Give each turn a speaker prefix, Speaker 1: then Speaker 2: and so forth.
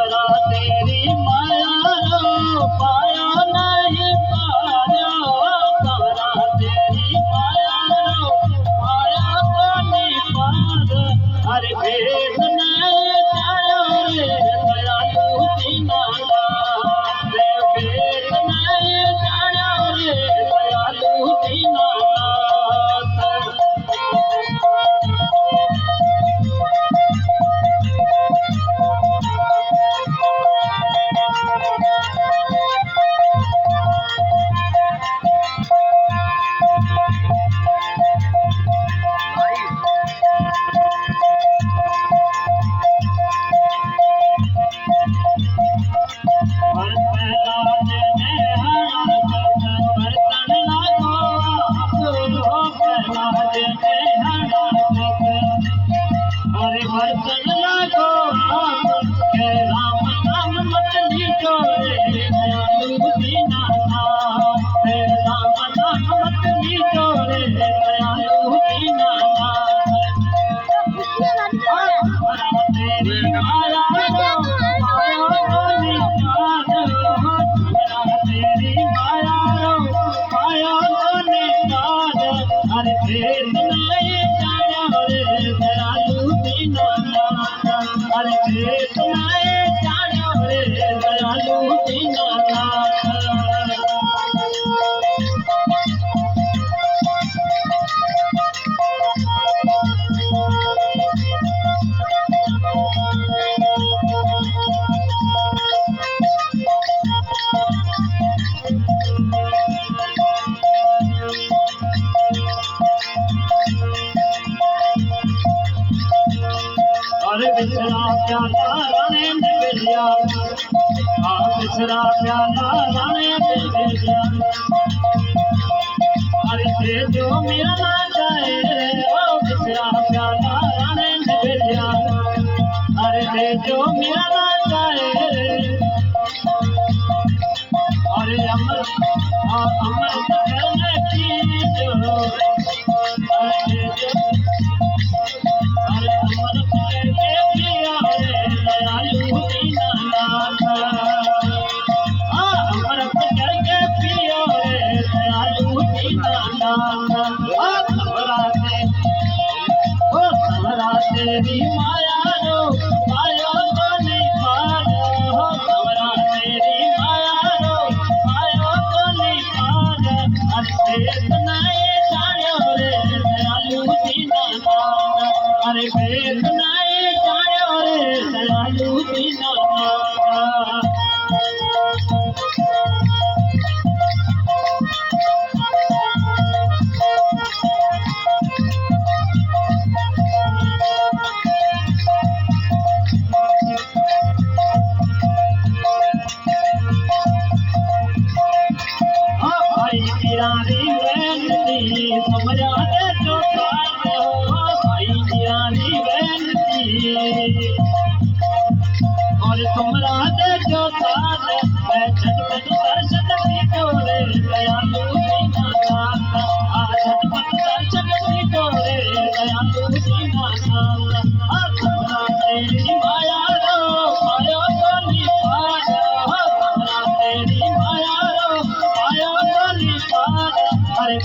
Speaker 1: तमरा तेरी माया रो पाया नहीं पाया तमरा तेरी माया रो पाया तो नहीं पार अरे भेद नहीं जायो रे दयालु दीनाना भेद नहीं जायो रे दयालु दीनाना बर्तन लागो के राम नाम मत लीजो रे दयालु दीनाना राम नाम मत लीजो रे दयालु दीनाना तेरी माया तेरी माया माया अरे भेद नहीं जाया रे दयालु दीनाना अरे भेद नहीं जाया रे दयालु दीनाना अरे बिसरा प्याला राने बिलिया बिसरा प्याला राने बिलिया अरे ते जो मेरा ना जाए बिसरा प्याला राने बिलिया अरे ते जो मेरा ना जाए अरे अमर अमर करने की जो अरे अमर तेरी माया रो पाया तो नहीं पाया तमरा तेरी माया रो पाया तो नहीं पाया अरे भेद नहीं जायो रे दयालु दीनाना अरे भेद नहीं जायो रे दयालु दीनाना रानी बेनती समझा दे जो भाई रानी बेनती और तुमरा दे जो झटपट दर्शन जोड़े दयालु दीनाना झटपट दर्शन जोड़े दयालु दीनाना तुमरा तेरी माया रो पायो तो नहीं पाया तमरा तेरी माया रो पायो तो नहीं पाया अरे